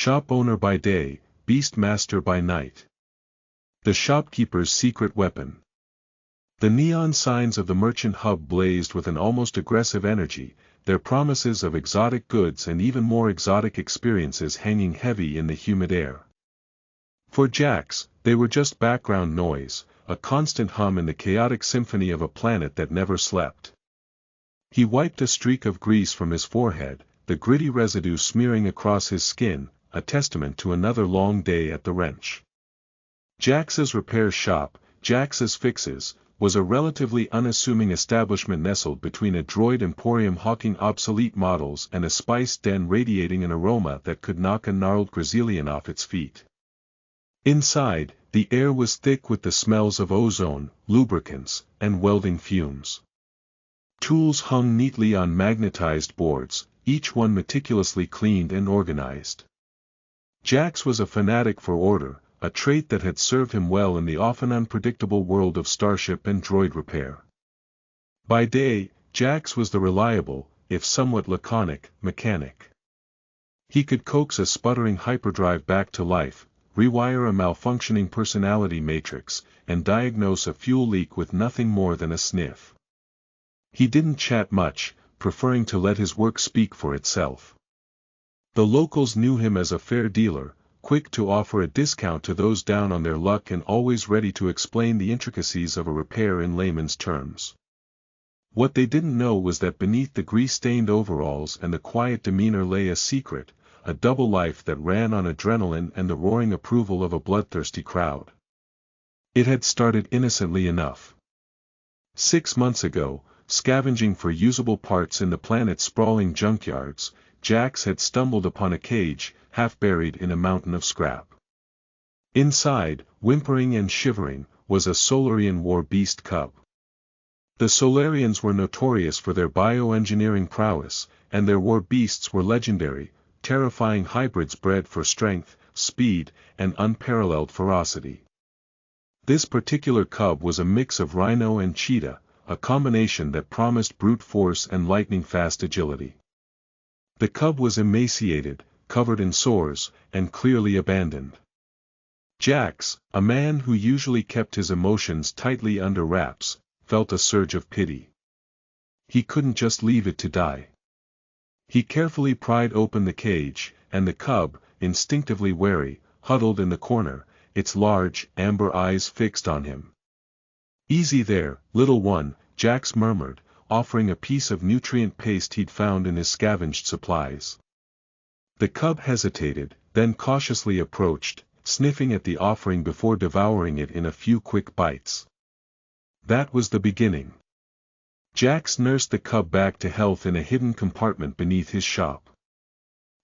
shop owner by day, beast master by night. The shopkeeper's secret weapon. The neon signs of the merchant hub blazed with an almost aggressive energy, their promises of exotic goods and even more exotic experiences hanging heavy in the humid air. For Jax, they were just background noise, a constant hum in the chaotic symphony of a planet that never slept. He wiped a streak of grease from his forehead, the gritty residue smearing across his skin, a testament to another long day at the wrench. Jax's repair shop, Jax's Fixes, was a relatively unassuming establishment nestled between a droid emporium hawking obsolete models and a spice den radiating an aroma that could knock a gnarled Grazilian off its feet. Inside, the air was thick with the smells of ozone, lubricants, and welding fumes. Tools hung neatly on magnetized boards, each one meticulously cleaned and organized. Jax was a fanatic for order, a trait that had served him well in the often unpredictable world of starship and droid repair. By day, Jax was the reliable, if somewhat laconic, mechanic. He could coax a sputtering hyperdrive back to life, rewire a malfunctioning personality matrix, and diagnose a fuel leak with nothing more than a sniff. He didn't chat much, preferring to let his work speak for itself. The locals knew him as a fair dealer, quick to offer a discount to those down on their luck and always ready to explain the intricacies of a repair in layman's terms. What they didn't know was that beneath the grease-stained overalls and the quiet demeanor lay a secret, a double life that ran on adrenaline and the roaring approval of a bloodthirsty crowd. It had started innocently enough. 6 months ago, scavenging for usable parts in the planet's sprawling junkyards, Jax had stumbled upon a cage, half buried in a mountain of scrap. Inside, whimpering and shivering, was a Solarian war beast cub. The Solarians were notorious for their bioengineering prowess, and their war beasts were legendary, terrifying hybrids bred for strength, speed, and unparalleled ferocity. This particular cub was a mix of Rhino and Cheetah, a combination that promised brute force and lightning-fast agility. The cub was emaciated, covered in sores, and clearly abandoned. Jax, a man who usually kept his emotions tightly under wraps, felt a surge of pity. He couldn't just leave it to die. He carefully pried open the cage, and the cub, instinctively wary, huddled in the corner, its large, amber eyes fixed on him. "Easy there, little one," Jax murmured, offering a piece of nutrient paste he'd found in his scavenged supplies. The cub hesitated, then cautiously approached, sniffing at the offering before devouring it in a few quick bites. That was the beginning. Jax nursed the cub back to health in a hidden compartment beneath his shop.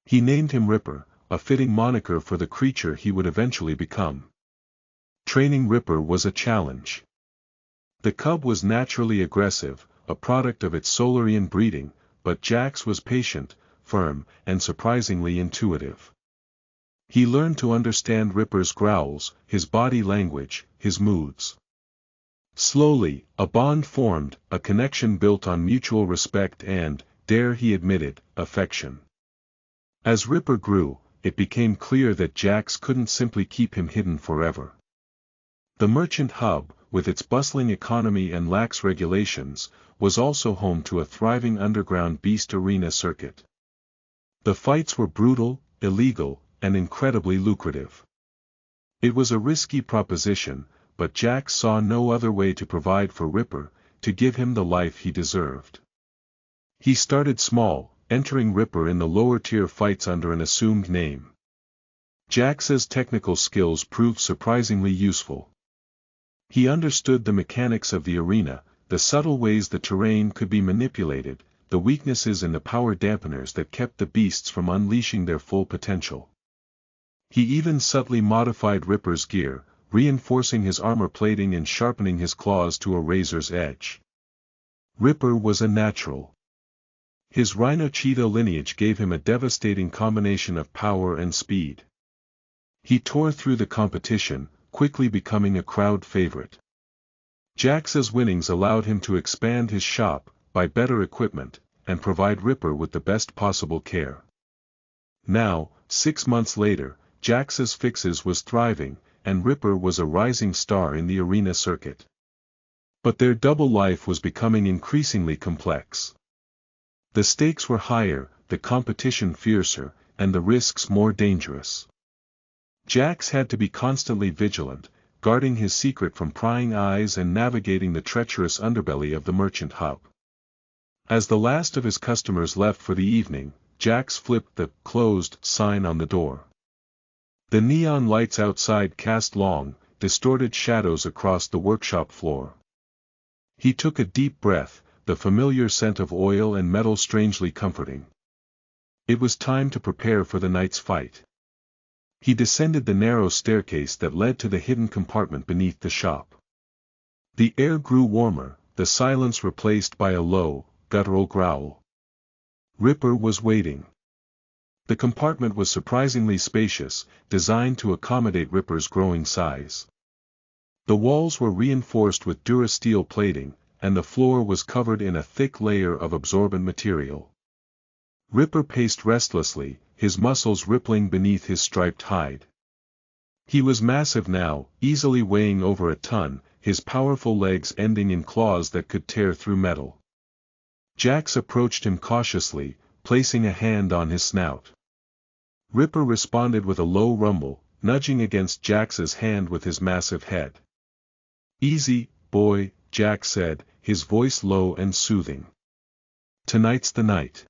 He named him Ripper, a fitting moniker for the creature he would eventually become. Training Ripper was a challenge. The cub was naturally aggressive, a product of its Solarian breeding, but Jax was patient, firm, and surprisingly intuitive. He learned to understand Ripper's growls, his body language, his moods. Slowly, a bond formed, a connection built on mutual respect and, dare he admit it, affection. As Ripper grew, it became clear that Jax couldn't simply keep him hidden forever. The merchant hub, with its bustling economy and lax regulations, was also home to a thriving underground beast arena circuit. The fights were brutal, illegal, and incredibly lucrative. It was a risky proposition, but Jax saw no other way to provide for Ripper, to give him the life he deserved. He started small, entering Ripper in the lower-tier fights under an assumed name. Jax's technical skills proved surprisingly useful. He understood the mechanics of the arena, the subtle ways the terrain could be manipulated, the weaknesses in the power dampeners that kept the beasts from unleashing their full potential. He even subtly modified Ripper's gear, reinforcing his armor plating and sharpening his claws to a razor's edge. Ripper was a natural. His Rhyno-Cheetah lineage gave him a devastating combination of power and speed. He tore through the competition, quickly becoming a crowd favorite. Jax's winnings allowed him to expand his shop, buy better equipment, and provide Ripper with the best possible care. Now, 6 months later, Jax's Fixes was thriving, and Ripper was a rising star in the arena circuit. But their double life was becoming increasingly complex. The stakes were higher, the competition fiercer, and the risks more dangerous. Jax had to be constantly vigilant, guarding his secret from prying eyes and navigating the treacherous underbelly of the merchant hub. As the last of his customers left for the evening, Jax flipped the "closed" sign on the door. The neon lights outside cast long, distorted shadows across the workshop floor. He took a deep breath, the familiar scent of oil and metal strangely comforting. It was time to prepare for the night's fight. He descended the narrow staircase that led to the hidden compartment beneath the shop. The air grew warmer, the silence replaced by a low, guttural growl. Ripper was waiting. The compartment was surprisingly spacious, designed to accommodate Ripper's growing size. The walls were reinforced with durasteel plating, and the floor was covered in a thick layer of absorbent material. Ripper paced restlessly, his muscles rippling beneath his striped hide. He was massive now, easily weighing over a ton, his powerful legs ending in claws that could tear through metal. Jax approached him cautiously, placing a hand on his snout. Ripper responded with a low rumble, nudging against Jax's hand with his massive head. "Easy, boy," Jax said, his voice low and soothing. "Tonight's the night.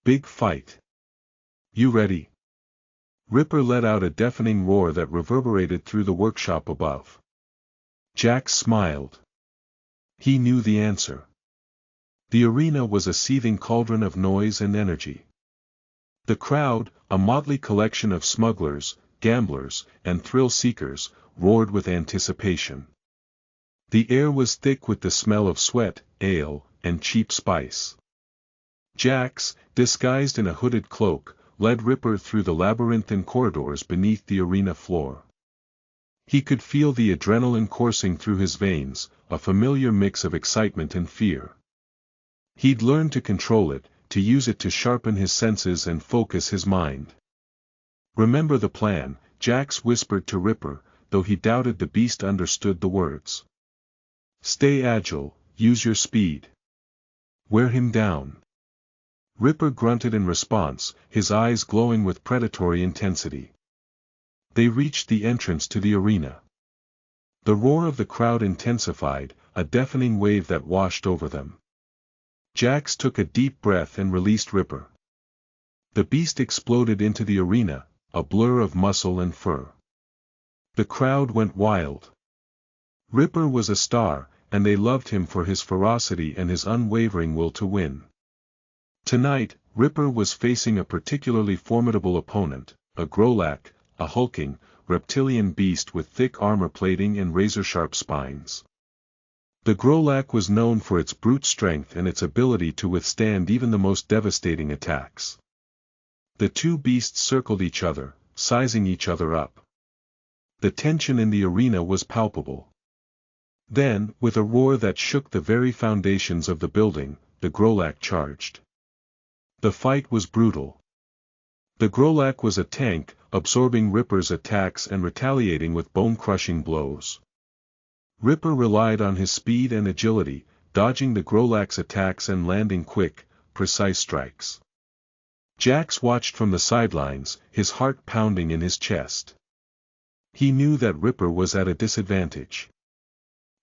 Big fight. You ready?" Ripper let out a deafening roar that reverberated through the workshop above. Jax smiled. He knew the answer. The arena was a seething cauldron of noise and energy. The crowd, a motley collection of smugglers, gamblers, and thrill-seekers, roared with anticipation. The air was thick with the smell of sweat, ale, and cheap spice. Jax, disguised in a hooded cloak, led Ripper through the labyrinthine corridors beneath the arena floor. He could feel the adrenaline coursing through his veins, a familiar mix of excitement and fear. He'd learned to control it, to use it to sharpen his senses and focus his mind. "Remember the plan," Jax whispered to Ripper, though he doubted the beast understood the words. "Stay agile, use your speed. Wear him down." Ripper grunted in response, his eyes glowing with predatory intensity. They reached the entrance to the arena. The roar of the crowd intensified, a deafening wave that washed over them. Jax took a deep breath and released Ripper. The beast exploded into the arena, a blur of muscle and fur. The crowd went wild. Ripper was a star, and they loved him for his ferocity and his unwavering will to win. Tonight, Ripper was facing a particularly formidable opponent, a Grolak, a hulking, reptilian beast with thick armor plating and razor-sharp spines. The Grolak was known for its brute strength and its ability to withstand even the most devastating attacks. The two beasts circled each other, sizing each other up. The tension in the arena was palpable. Then, with a roar that shook the very foundations of the building, the Grolak charged. The fight was brutal. The Grolak was a tank, absorbing Ripper's attacks and retaliating with bone-crushing blows. Ripper relied on his speed and agility, dodging the Grolak's attacks and landing quick, precise strikes. Jax watched from the sidelines, his heart pounding in his chest. He knew that Ripper was at a disadvantage.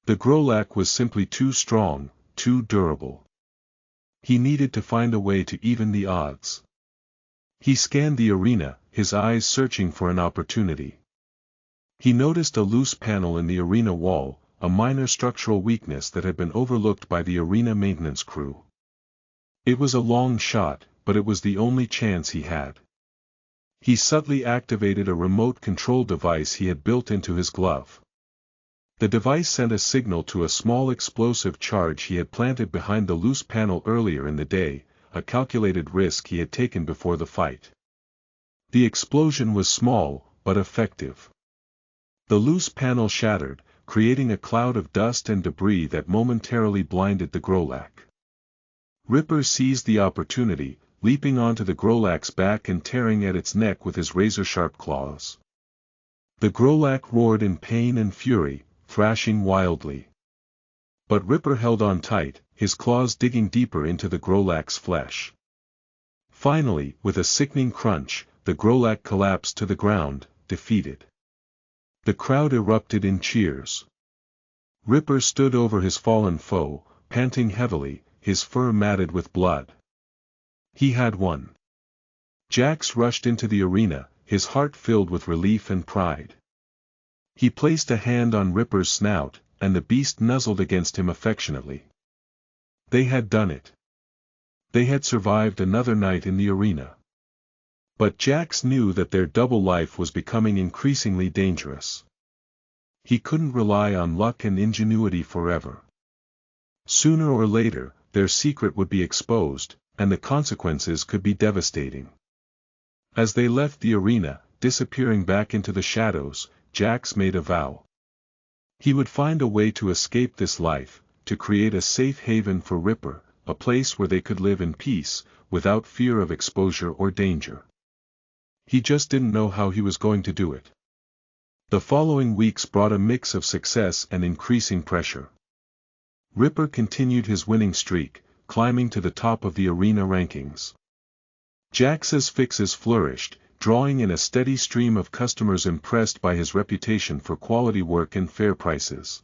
The Grolak was simply too strong, too durable. He needed to find a way to even the odds. He scanned the arena, his eyes searching for an opportunity. He noticed a loose panel in the arena wall, a minor structural weakness that had been overlooked by the arena maintenance crew. It was a long shot, but it was the only chance he had. He subtly activated a remote control device he had built into his glove. The device sent a signal to a small explosive charge he had planted behind the loose panel earlier in the day, a calculated risk he had taken before the fight. The explosion was small, but effective. The loose panel shattered, creating a cloud of dust and debris that momentarily blinded the Grolak. Ripper seized the opportunity, leaping onto the Grolak's back and tearing at its neck with his razor-sharp claws. The Grolak roared in pain and fury, thrashing wildly. But Ripper held on tight, his claws digging deeper into the Grolak's flesh. Finally, with a sickening crunch, the Grolak collapsed to the ground, defeated. The crowd erupted in cheers. Ripper stood over his fallen foe, panting heavily, his fur matted with blood. He had won. Jax rushed into the arena, his heart filled with relief and pride. He placed a hand on Ripper's snout, and the beast nuzzled against him affectionately. They had done it. They had survived another night in the arena. But Jax knew that their double life was becoming increasingly dangerous. He couldn't rely on luck and ingenuity forever. Sooner or later, their secret would be exposed, and the consequences could be devastating. As they left the arena, disappearing back into the shadows, Jax made a vow. He would find a way to escape this life, to create a safe haven for Ripper, a place where they could live in peace, without fear of exposure or danger. He just didn't know how he was going to do it. The following weeks brought a mix of success and increasing pressure. Ripper continued his winning streak, climbing to the top of the arena rankings. Jax's fixes flourished, drawing in a steady stream of customers impressed by his reputation for quality work and fair prices.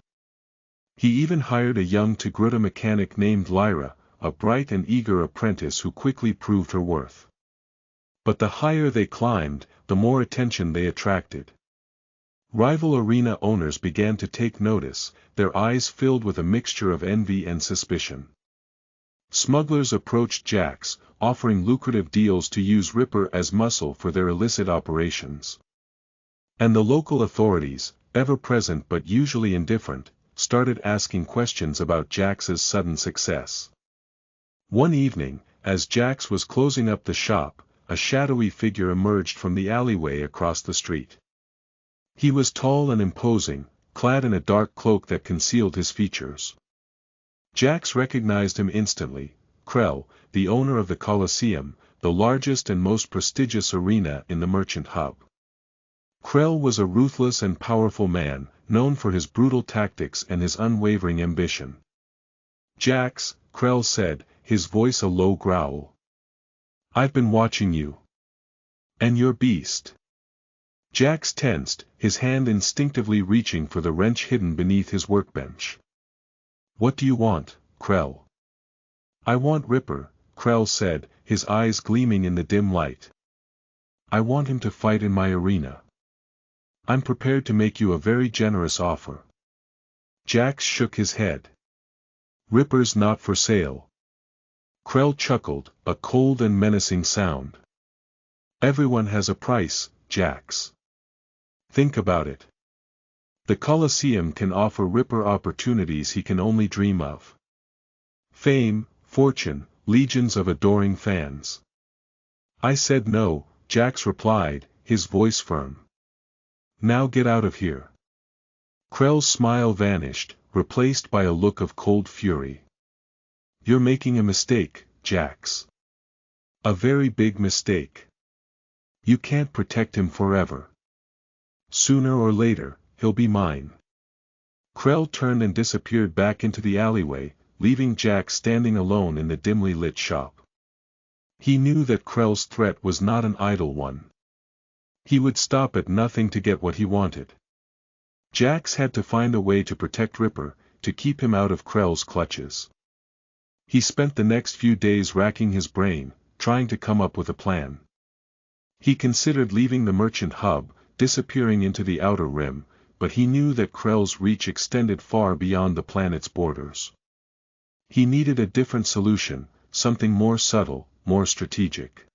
He even hired a young Togruta mechanic named Lyra, a bright and eager apprentice who quickly proved her worth. But the higher they climbed, the more attention they attracted. Rival arena owners began to take notice, their eyes filled with a mixture of envy and suspicion. Smugglers approached Jax, offering lucrative deals to use Ripper as muscle for their illicit operations. And the local authorities, ever present but usually indifferent, started asking questions about Jax's sudden success. One evening, as Jax was closing up the shop, a shadowy figure emerged from the alleyway across the street. He was tall and imposing, clad in a dark cloak that concealed his features. Jax recognized him instantly, Krell, the owner of the Colosseum, the largest and most prestigious arena in the merchant hub. Krell was a ruthless and powerful man, known for his brutal tactics and his unwavering ambition. Jax, Krell said, his voice a low growl. I've been watching you. And your beast. Jax tensed, his hand instinctively reaching for the wrench hidden beneath his workbench. What do you want, Krell? I want Ripper, Krell said, his eyes gleaming in the dim light. I want him to fight in my arena. I'm prepared to make you a very generous offer. Jax shook his head. Ripper's not for sale. Krell chuckled, a cold and menacing sound. Everyone has a price, Jax. Think about it. The Colosseum can offer Ripper opportunities he can only dream of. Fame, fortune, legions of adoring fans. I said no, Jax replied, his voice firm. Now get out of here. Krell's smile vanished, replaced by a look of cold fury. You're making a mistake, Jax. A very big mistake. You can't protect him forever. Sooner or later, he'll be mine. Krell turned and disappeared back into the alleyway, leaving Jax standing alone in the dimly lit shop. He knew that Krell's threat was not an idle one. He would stop at nothing to get what he wanted. Jax had to find a way to protect Ripper, to keep him out of Krell's clutches. He spent the next few days racking his brain, trying to come up with a plan. He considered leaving the merchant hub, disappearing into the outer rim, but he knew that Krell's reach extended far beyond the planet's borders. He needed a different solution, something more subtle, more strategic.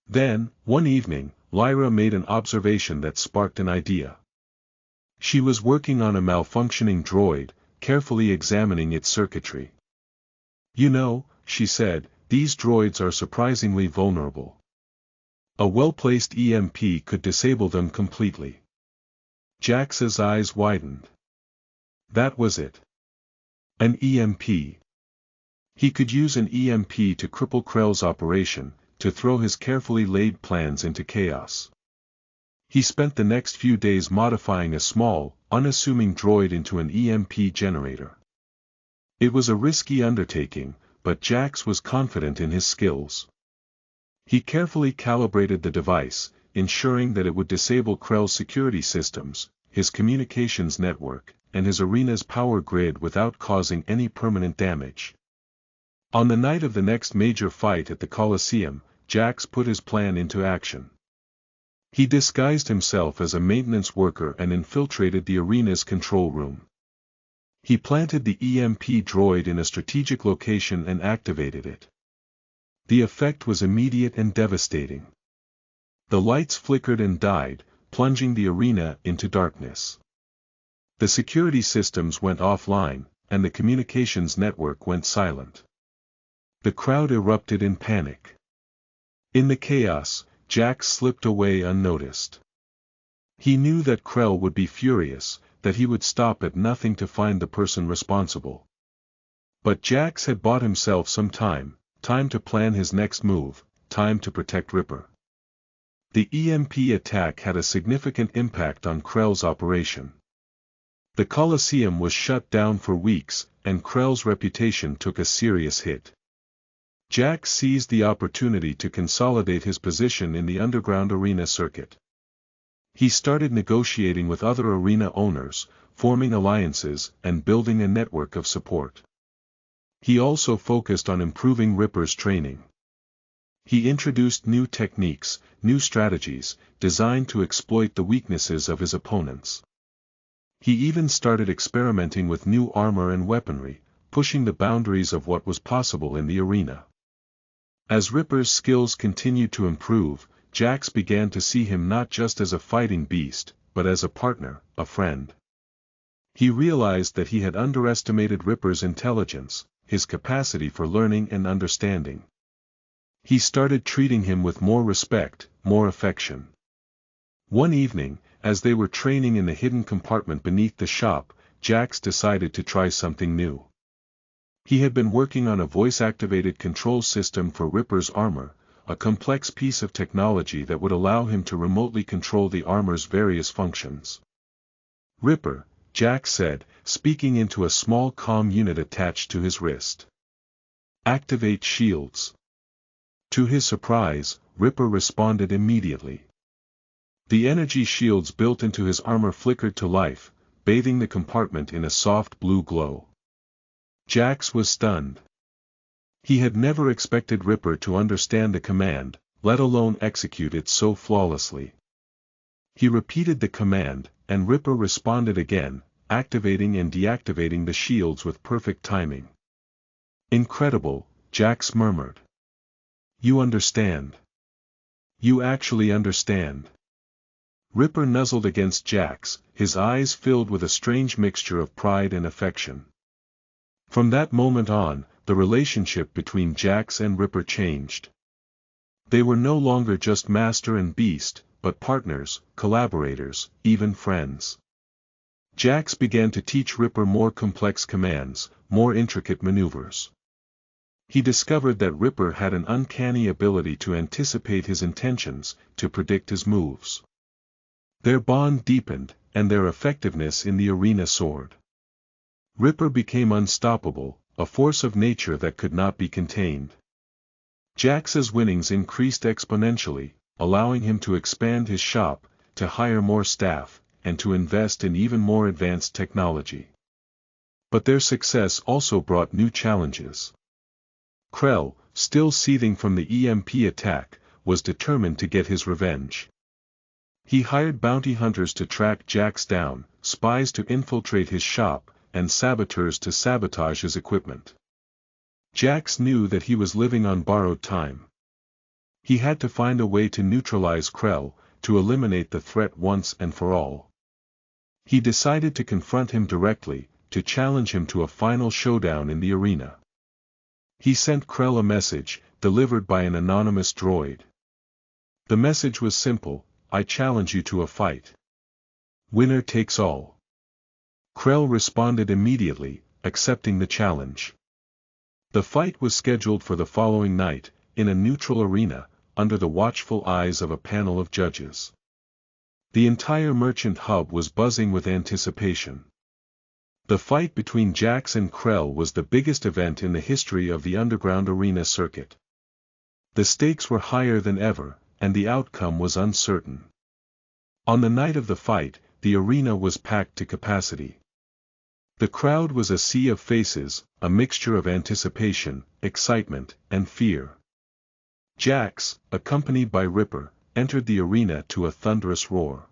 Then, one evening, Lyra made an observation that sparked an idea. She was working on a malfunctioning droid, carefully examining its circuitry. You know, she said, these droids are surprisingly vulnerable. A well-placed EMP could disable them completely. Jax's eyes widened. That was it. An EMP. He could use an EMP to cripple Krell's operation, to throw his carefully laid plans into chaos. He spent the next few days modifying a small, unassuming droid into an EMP generator. It was a risky undertaking, but Jax was confident in his skills. He carefully calibrated the device, ensuring that it would disable Krell's security systems, his communications network, and his arena's power grid without causing any permanent damage. On the night of the next major fight at the Colosseum, Jax put his plan into action. He disguised himself as a maintenance worker and infiltrated the arena's control room. He planted the EMP droid in a strategic location and activated it. The effect was immediate and devastating. The lights flickered and died, plunging the arena into darkness. The security systems went offline, and the communications network went silent. The crowd erupted in panic. In the chaos, Jax slipped away unnoticed. He knew that Krell would be furious, that he would stop at nothing to find the person responsible. But Jax had bought himself some time to plan his next move, time to protect Ripper. The EMP attack had a significant impact on Krell's operation. The Colosseum was shut down for weeks, and Krell's reputation took a serious hit. Jax seized the opportunity to consolidate his position in the underground arena circuit. He started negotiating with other arena owners, forming alliances, and building a network of support. He also focused on improving Ripper's training. He introduced new techniques, new strategies, designed to exploit the weaknesses of his opponents. He even started experimenting with new armor and weaponry, pushing the boundaries of what was possible in the arena. As Ripper's skills continued to improve, Jax began to see him not just as a fighting beast, but as a partner, a friend. He realized that he had underestimated Ripper's intelligence, his capacity for learning and understanding. He started treating him with more respect, more affection. One evening, as they were training in the hidden compartment beneath the shop, Jax decided to try something new. He had been working on a voice-activated control system for Ripper's armor, a complex piece of technology that would allow him to remotely control the armor's various functions. "Ripper," Jax said, speaking into a small comm unit attached to his wrist. "Activate shields." To his surprise, Ripper responded immediately. The energy shields built into his armor flickered to life, bathing the compartment in a soft blue glow. Jax was stunned. He had never expected Ripper to understand the command, let alone execute it so flawlessly. He repeated the command, and Ripper responded again, activating and deactivating the shields with perfect timing. "Incredible," Jax murmured. "You understand. You actually understand." Ripper nuzzled against Jax, his eyes filled with a strange mixture of pride and affection. From that moment on, the relationship between Jax and Ripper changed. They were no longer just master and beast, but partners, collaborators, even friends. Jax began to teach Ripper more complex commands, more intricate maneuvers. He discovered that Ripper had an uncanny ability to anticipate his intentions, to predict his moves. Their bond deepened, and their effectiveness in the arena soared. Ripper became unstoppable, a force of nature that could not be contained. Jax's winnings increased exponentially, allowing him to expand his shop, to hire more staff, and to invest in even more advanced technology. But their success also brought new challenges. Krell, still seething from the EMP attack, was determined to get his revenge. He hired bounty hunters to track Jax down, spies to infiltrate his shop, and saboteurs to sabotage his equipment. Jax knew that he was living on borrowed time. He had to find a way to neutralize Krell, to eliminate the threat once and for all. He decided to confront him directly, to challenge him to a final showdown in the arena. He sent Krell a message, delivered by an anonymous droid. The message was simple: "I challenge you to a fight. Winner takes all." Krell responded immediately, accepting the challenge. The fight was scheduled for the following night, in a neutral arena, under the watchful eyes of a panel of judges. The entire merchant hub was buzzing with anticipation. The fight between Jax and Krell was the biggest event in the history of the underground arena circuit. The stakes were higher than ever, and the outcome was uncertain. On the night of the fight, the arena was packed to capacity. The crowd was a sea of faces, a mixture of anticipation, excitement, and fear. Jax, accompanied by Ripper, entered the arena to a thunderous roar.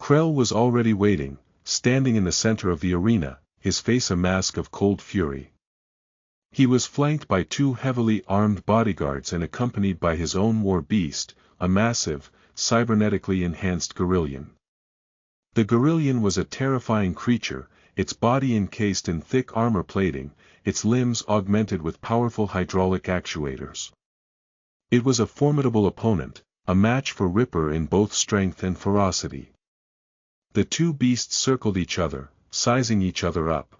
Krell was already waiting, standing in the center of the arena, his face a mask of cold fury. He was flanked by two heavily armed bodyguards and accompanied by his own war beast, a massive, cybernetically enhanced Gorillion. The Gorillion was a terrifying creature, its body encased in thick armor plating, its limbs augmented with powerful hydraulic actuators. It was a formidable opponent, a match for Ripper in both strength and ferocity. The two beasts circled each other, sizing each other up.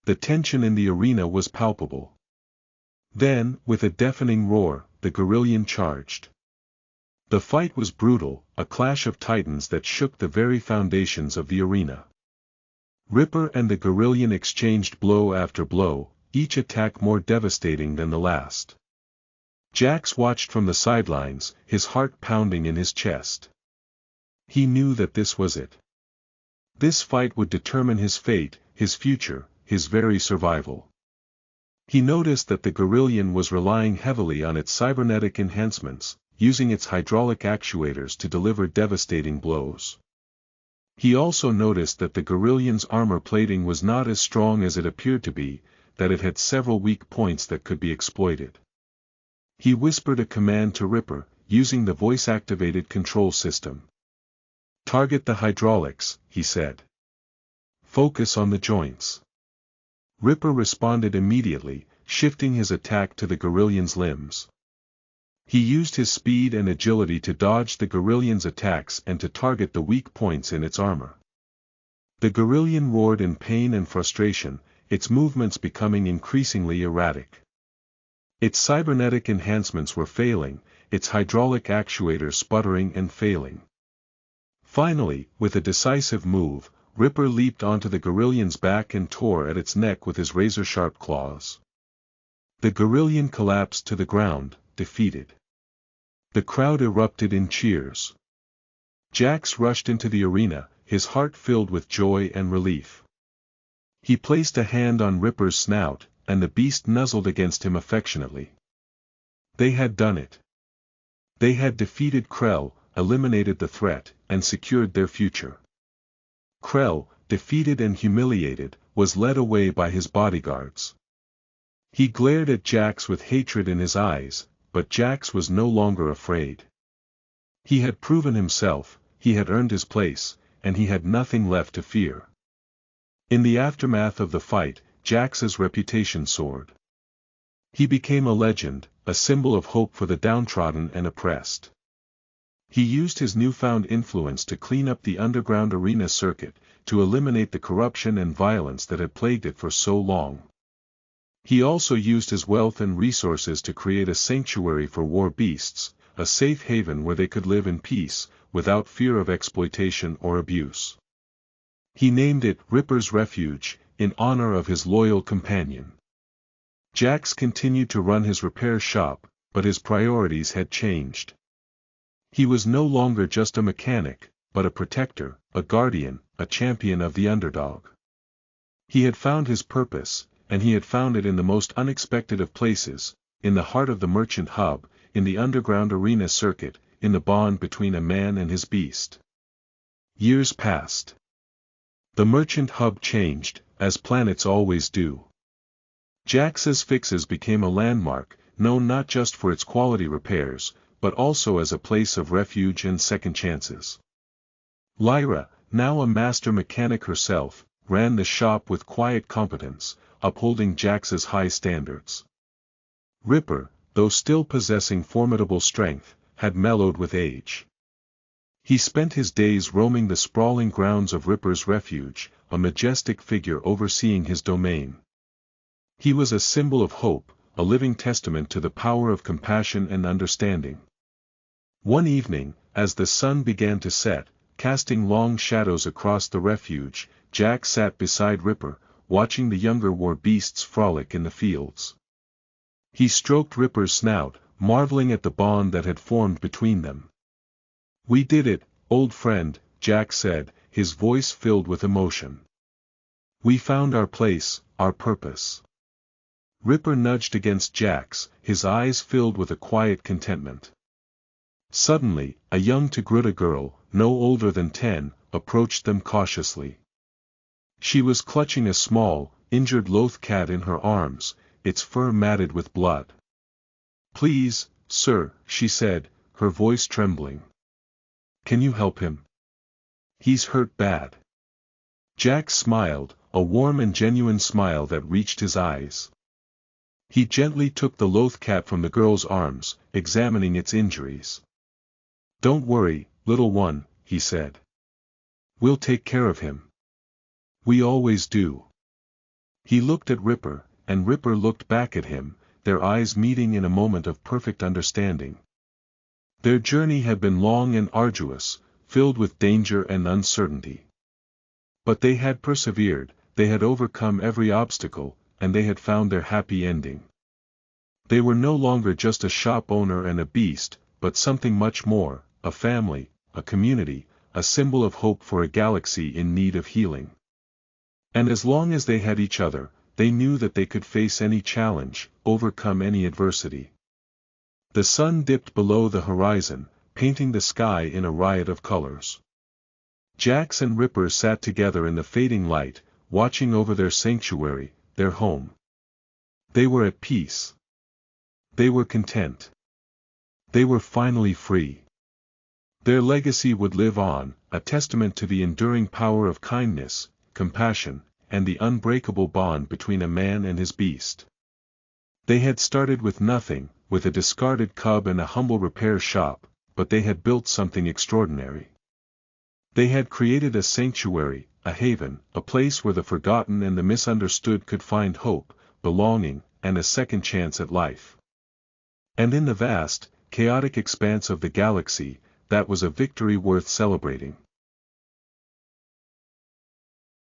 The tension in the arena was palpable. Then, with a deafening roar, the Gorillion charged. The fight was brutal, a clash of titans that shook the very foundations of the arena. Ripper and the Gorillion exchanged blow after blow, each attack more devastating than the last. Jax watched from the sidelines, his heart pounding in his chest. He knew that this was it. This fight would determine his fate, his future, his very survival. He noticed that the Gorillion was relying heavily on its cybernetic enhancements, using its hydraulic actuators to deliver devastating blows. He also noticed that the Gorillion's armor plating was not as strong as it appeared to be, that it had several weak points that could be exploited. He whispered a command to Ripper, using the voice-activated control system. "Target the hydraulics," he said. "Focus on the joints." Ripper responded immediately, shifting his attack to the Gorillion's limbs. He used his speed and agility to dodge the Gorillion's attacks and to target the weak points in its armor. The Gorillion roared in pain and frustration, its movements becoming increasingly erratic. Its cybernetic enhancements were failing, its hydraulic actuators sputtering and failing. Finally, with a decisive move, Ripper leaped onto the Gorillion's back and tore at its neck with his razor-sharp claws. The Gorillion collapsed to the ground, defeated. The crowd erupted in cheers. Jax rushed into the arena, his heart filled with joy and relief. He placed a hand on Ripper's snout, and the beast nuzzled against him affectionately. They had done it. They had defeated Krell, eliminated the threat, and secured their future. Krell, defeated and humiliated, was led away by his bodyguards. He glared at Jax with hatred in his eyes, but Jax was no longer afraid. He had proven himself, he had earned his place, and he had nothing left to fear. In the aftermath of the fight, Jax's reputation soared. He became a legend, a symbol of hope for the downtrodden and oppressed. He used his newfound influence to clean up the underground arena circuit, to eliminate the corruption and violence that had plagued it for so long. He also used his wealth and resources to create a sanctuary for war beasts, a safe haven where they could live in peace, without fear of exploitation or abuse. He named it Ripper's Refuge, in honor of his loyal companion. Jax continued to run his repair shop, but his priorities had changed. He was no longer just a mechanic, but a protector, a guardian, a champion of the underdog. He had found his purpose, and he had found it in the most unexpected of places, in the heart of the merchant hub, in the underground arena circuit, in the bond between a man and his beast. Years passed. The merchant hub changed, as planets always do. Jax's fixes became a landmark, known not just for its quality repairs, but also as a place of refuge and second chances. Lyra, now a master mechanic herself, ran the shop with quiet competence, upholding Jax's high standards. Ripper, though still possessing formidable strength, had mellowed with age. He spent his days roaming the sprawling grounds of Ripper's Refuge, a majestic figure overseeing his domain. He was a symbol of hope, a living testament to the power of compassion and understanding. One evening, as the sun began to set, casting long shadows across the refuge, Jack sat beside Ripper, watching the younger war beasts frolic in the fields. He stroked Ripper's snout, marveling at the bond that had formed between them. "We did it, old friend," Jack said, his voice filled with emotion. "We found our place, our purpose." Ripper nudged against Jack's, his eyes filled with a quiet contentment. Suddenly, a young Tigruta girl, no older than 10, approached them cautiously. She was clutching a small, injured loth cat in her arms, its fur matted with blood. "Please, sir," she said, her voice trembling. "Can you help him? He's hurt bad." Jack smiled, a warm and genuine smile that reached his eyes. He gently took the loth cat from the girl's arms, examining its injuries. "Don't worry, little one," he said. "We'll take care of him. We always do." He looked at Ripper, and Ripper looked back at him, their eyes meeting in a moment of perfect understanding. Their journey had been long and arduous, filled with danger and uncertainty. But they had persevered, they had overcome every obstacle, and they had found their happy ending. They were no longer just a shop owner and a beast, but something much more, a family, a community, a symbol of hope for a galaxy in need of healing. And as long as they had each other, they knew that they could face any challenge, overcome any adversity. The sun dipped below the horizon, painting the sky in a riot of colors. Jax and Ripper sat together in the fading light, watching over their sanctuary, their home. They were at peace. They were content. They were finally free. Their legacy would live on, a testament to the enduring power of kindness, compassion, and the unbreakable bond between a man and his beast. They had started with nothing, with a discarded cub and a humble repair shop, but they had built something extraordinary. They had created a sanctuary, a haven, a place where the forgotten and the misunderstood could find hope, belonging, and a second chance at life. And in the vast, chaotic expanse of the galaxy, that was a victory worth celebrating.